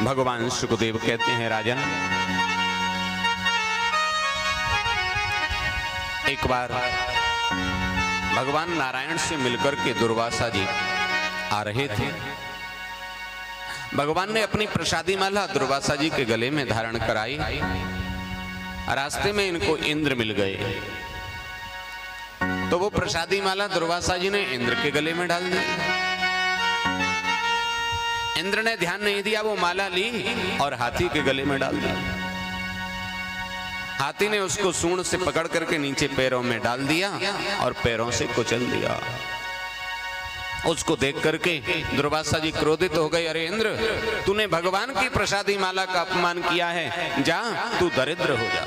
भगवान सुखदेव कहते हैं, राजन, एक बार भगवान नारायण से मिलकर के दुर्वासा जी आ रहे थे। भगवान ने अपनी प्रसादी माला दुर्वासा जी के गले में धारण कराई। रास्ते में इनको इंद्र मिल गए, तो वो प्रसादी माला दुर्वासा जी ने इंद्र के गले में डाल दी। इंद्र ने ध्यान नहीं दिया, वो माला ली और हाथी के गले में डाल दी। हाथी ने उसको सूंड से पकड़ करके नीचे पैरों में डाल दिया और पैरों से कुचल दिया। उसको देख करके दुर्वासा जी क्रोधित हो गए, अरे इंद्र, तूने भगवान की प्रसादी माला का अपमान किया है, जा तू दरिद्र हो जा।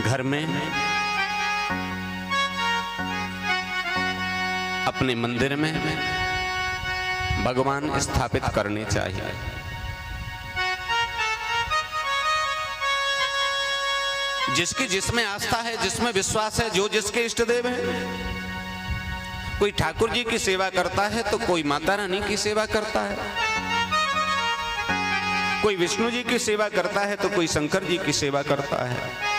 घर में अपने मंदिर में भगवान स्थापित करने चाहिए। जिसकी जिसमें आस्था है, जिसमें विश्वास है, जो जिसके इष्ट देव है। कोई ठाकुर जी की सेवा करता है तो कोई माता रानी की सेवा करता है, कोई विष्णु जी की सेवा करता है तो कोई शंकर जी की सेवा करता है।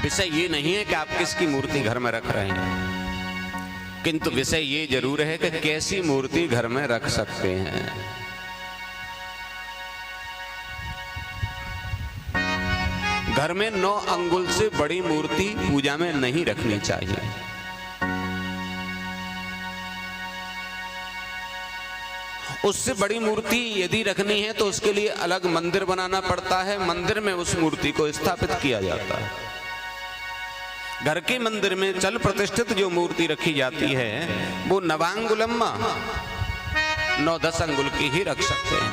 विषय ये नहीं है कि आप किसकी मूर्ति घर में रख रहे हैं, किंतु विषय ये जरूर है कि कैसी मूर्ति घर में रख सकते हैं। घर में 9 अंगुल से बड़ी मूर्ति पूजा में नहीं रखनी चाहिए। उससे बड़ी मूर्ति यदि रखनी है तो उसके लिए अलग मंदिर बनाना पड़ता है, मंदिर में उस मूर्ति को स्थापित किया जाता है। घर के मंदिर में चल प्रतिष्ठित जो मूर्ति रखी जाती है वो नवांगुलम्मा 9-10 अंगुल की ही रख सकते हैं।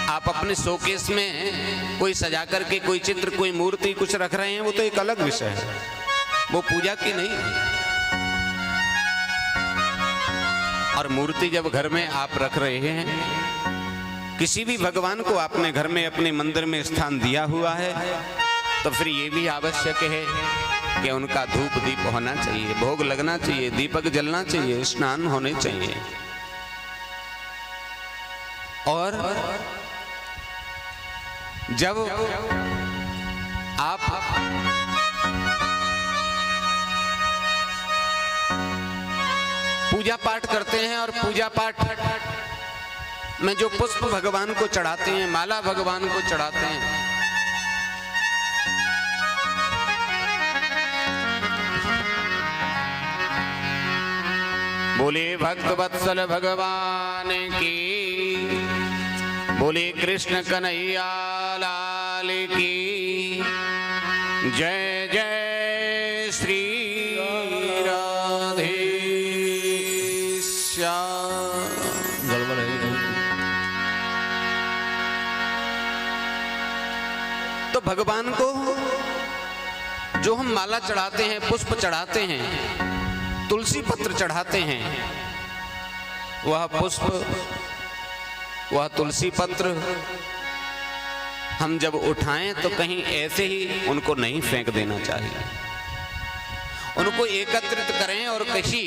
आप अपने शोकेस में कोई सजा करके कोई चित्र, कोई मूर्ति कुछ रख रहे हैं, वो तो एक अलग विषय है, वो पूजा की नहीं है। और मूर्ति जब घर में आप रख रहे हैं, किसी भी भगवान को आपने घर में अपने मंदिर में स्थान दिया हुआ है, तो फिर ये भी आवश्यक है कि उनका धूप दीप होना चाहिए, भोग लगना चाहिए, दीपक जलना चाहिए, स्नान होने चाहिए। और जब आप पूजा पाठ करते हैं और पूजा पाठ में जो पुष्प भगवान को चढ़ाते हैं, माला भगवान को चढ़ाते हैं, बोले भक्त वत्सल भगवान की, बोले कृष्ण कन्हैया लाल की, जय जय श्री राधे श्याम। तो भगवान को जो हम माला चढ़ाते हैं, पुष्प चढ़ाते हैं, तुलसी पत्र चढ़ाते हैं, वह पुष्प, वह तुलसी पत्र हम जब उठाएं तो कहीं ऐसे ही उनको नहीं फेंक देना चाहिए। उनको एकत्रित करें और किसी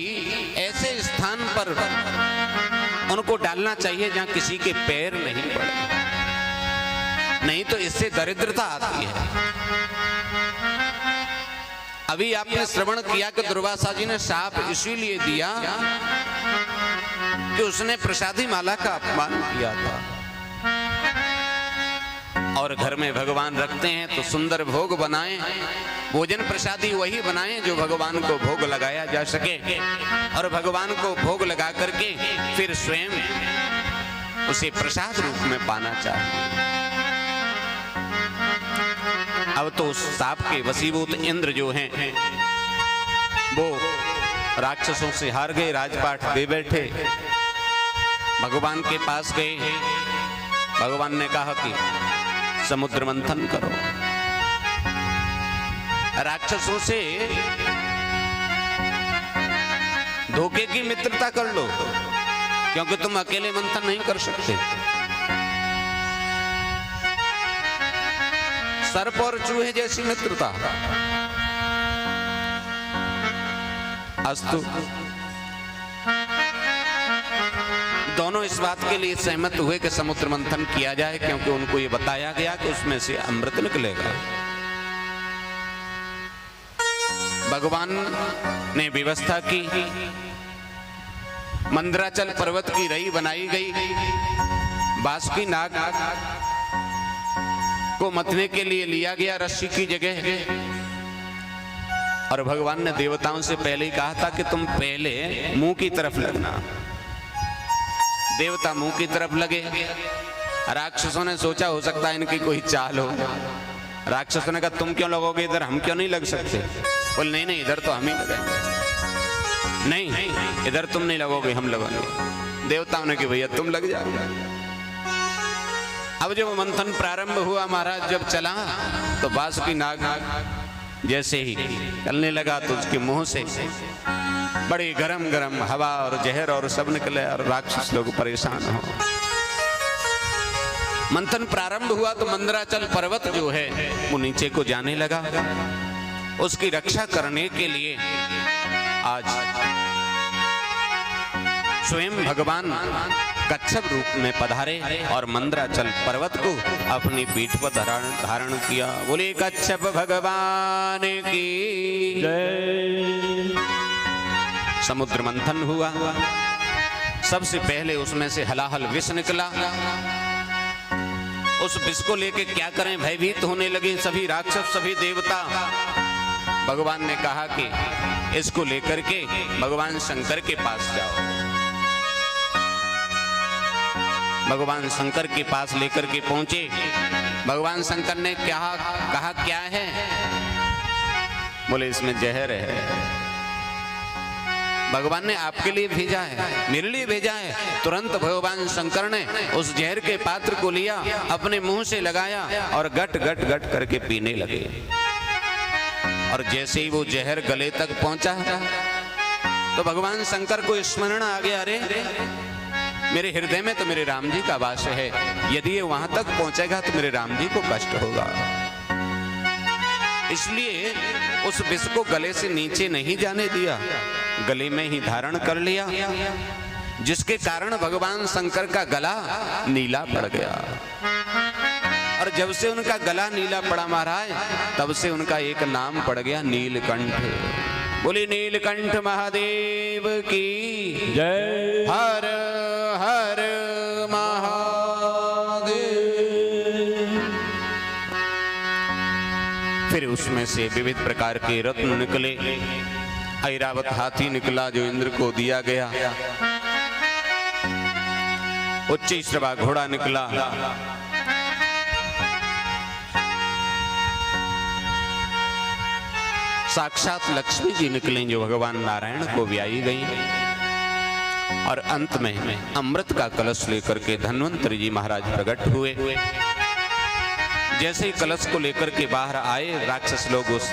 ऐसे स्थान पर उनको डालना चाहिए जहां किसी के पैर नहीं पड़े, नहीं तो इससे दरिद्रता आती है। अभी आपने श्रवण किया कि दुर्वासा जी ने शाप इसीलिए दिया कि उसने प्रसादी माला का अपमान किया था। और घर में भगवान रखते हैं तो सुंदर भोग बनाएं, भोजन प्रसादी वही बनाएं जो भगवान को भोग लगाया जा सके, और भगवान को भोग लगा करके फिर स्वयं उसे प्रसाद रूप में पाना चाहिए। अब तो उस साप के वसीभूत इंद्र जो हैं वो राक्षसों से हार गए, राजपाट दे बैठे, भगवान के पास गए। भगवान ने कहा कि समुद्र मंथन करो, राक्षसों से धोखे की मित्रता कर लो, क्योंकि तुम अकेले मंथन नहीं कर सकते। सर्प और चूहे जैसी मित्रता। अस्तु, दोनों इस बात के लिए सहमत हुए कि समुद्र मंथन किया जाए, क्योंकि उनको ये बताया गया कि उसमें से अमृत निकलेगा। भगवान ने व्यवस्था की, मंदराचल पर्वत की रई बनाई गई, बासुकी नाग को मथने के लिए लिया गया रस्सी की जगह। और भगवान ने देवताओं से पहले ही कहा था कि तुम पहले मुंह की तरफ लगना। देवता मुंह की तरफ लगे। राक्षसों ने सोचा हो सकता है इनकी कोई चाल हो। राक्षसों ने कहा तुम क्यों लगोगे इधर, हम क्यों नहीं लग सकते? बोल नहीं नहीं, इधर तो हम ही लगेंगे। नहीं, इधर तुम नहीं लगोगे, हम लगेंगे। देवताओं ने कहा भैया तुम लग जाओ। अब जब मंथन प्रारंभ हुआ महाराज, जब चला तो बासुकी नाग जैसे ही चलने लगा तो उसके मुंह से बड़ी गरम गरम हवा और जहर और सब निकले और राक्षस लोग परेशान हो। मंथन प्रारंभ हुआ तो मंदराचल पर्वत जो है वो नीचे को जाने लगा। उसकी रक्षा करने के लिए आज स्वयं भगवान कच्छप रूप में पधारे और मंदराचल पर्वत को अपनी पीठ पर धारण किया। बोले कच्छप भगवान की जय। समुद्र मंथन हुआ। सबसे पहले उसमें से हलाहल विष निकला। उस विष को लेके क्या करें, भयभीत होने लगे सभी राक्षस, सभी देवता। भगवान ने कहा कि इसको लेकर के भगवान शंकर के पास जाओ। भगवान शंकर के पास लेकर के पहुंचे। भगवान शंकर ने क्या कहा, क्या है? बोले इसमें जहर है। भगवान ने आपके लिए भेजा है, मेरे लिए भेजा है। तुरंत भगवान शंकर ने उस जहर के पात्र को लिया, अपने मुंह से लगाया और गट गट गट करके पीने लगे। और जैसे ही वो जहर गले तक पहुंचा तो भगवान शंकर को स्मरण आ गया, अरे मेरे हृदय में तो मेरे राम जी का वास है, यदि ये वहां तक पहुंचेगा तो मेरे राम जी को कष्ट होगा। इसलिए उस विष को गले से नीचे नहीं जाने दिया, गले में ही धारण कर लिया, जिसके कारण भगवान शंकर का गला नीला पड़ गया। और जब से उनका गला नीला पड़ा महाराज, तब से उनका एक नाम पड़ गया नीलकंठ। बोले नीलकंठ महादेव की जय। हर हर महादेव। फिर उसमें से विविध प्रकार के रत्न निकले। ऐरावत हाथी निकला जो इंद्र को दिया गया। उच्चैश्रवा घोड़ा निकला। साक्षात लक्ष्मी जी निकलें जो भगवान नारायण को व्याई गई। और अंत में अमृत का कलश लेकर के धन्वंतरी जी महाराज प्रकट हुए। जैसे ही कलश को लेकर के बाहर आए, राक्षस लोग उस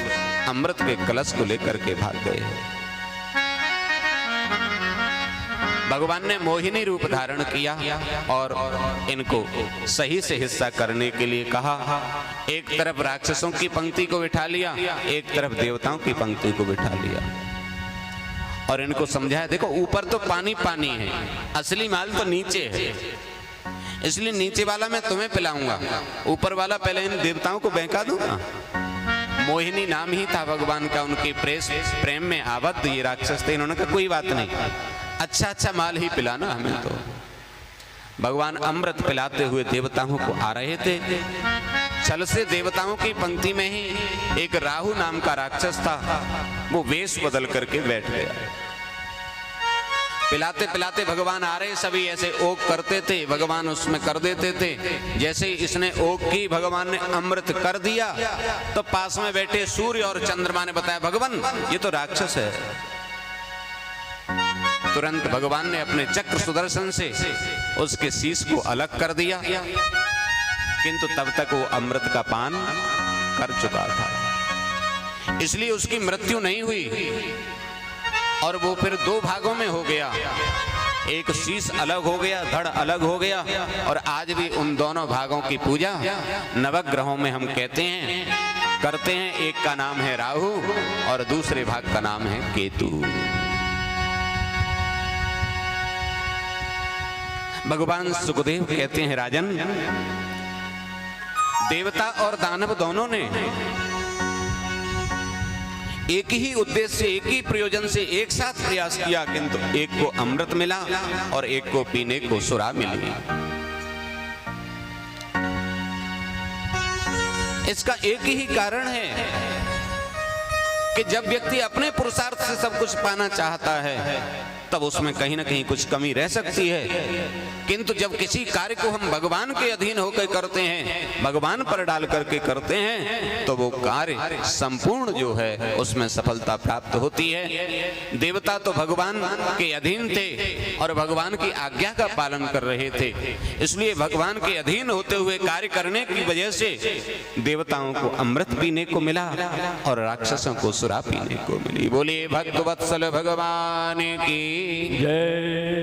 अमृत के कलश को लेकर के भाग गए। भगवान ने मोहिनी रूप धारण किया और इनको सही से हिस्सा करने के लिए कहा। एक तरफ राक्षसों की पंक्ति को बिठा लिया, एक तरफ देवताओं की पंक्ति को बिठा लिया और इनको समझाया, देखो ऊपर तो पानी पानी है, असली माल तो नीचे है, इसलिए नीचे वाला मैं तुम्हें पिलाऊंगा, ऊपर वाला पहले इन देवताओं को बहका दूंगा। मोहिनी नाम ही था भगवान का, उनके प्रेम में आबद्ध ये राक्षस थे। इन्होंने कहा कोई बात नहीं, अच्छा अच्छा माल ही पिलाना हमें। तो भगवान अमृत पिलाते हुए देवताओं को आ रहे थे। छल से देवताओं की पंक्ति में ही एक राहु नाम का राक्षस था, वो वेश बदल करके बैठ गया। पिलाते पिलाते भगवान आ रहे, सभी ऐसे ओक करते थे, भगवान उसमें कर देते थे। जैसे ही इसने ओक की, भगवान ने अमृत कर दिया, तो पास में बैठे सूर्य और चंद्रमा ने बताया, भगवान ये तो राक्षस है। तुरंत भगवान ने अपने चक्र सुदर्शन से उसके शीश को अलग कर दिया, किंतु तब तक वो अमृत का पान कर चुका था, इसलिए उसकी मृत्यु नहीं हुई और वो फिर दो भागों में हो गया। एक शीश अलग हो गया, धड़ अलग हो गया, और आज भी उन दोनों भागों की पूजा नवग्रहों में हम कहते हैं, करते हैं। एक का नाम है राहु और दूसरे भाग का नाम है केतु। भगवान सुखदेव कहते हैं, राजन, देवता और दानव दोनों ने एक ही उद्देश्य, एक ही प्रयोजन से एक साथ प्रयास किया, किंतु एक को अमृत मिला और एक को पीने को सुरा मिली। इसका एक ही कारण है कि जब व्यक्ति अपने पुरुषार्थ से सब कुछ पाना चाहता है तब उसमें कहीं ना कहीं कुछ कमी रह सकती है, किंतु जब किसी कार्य को हम भगवान के अधीन होकर करते हैं, भगवान पर डाल करके करते हैं, तो वो कार्य संपूर्ण जो है उसमें सफलता प्राप्त होती है। देवता तो भगवान के अधीन थे और भगवान की आज्ञा का पालन कर रहे थे, इसलिए भगवान के अधीन होते हुए कार्य करने की वजह से देवताओं को अमृत पीने को मिला और राक्षसों को सुरा पीने को मिली। बोलिए भक्त वत्सल भगवान की जय।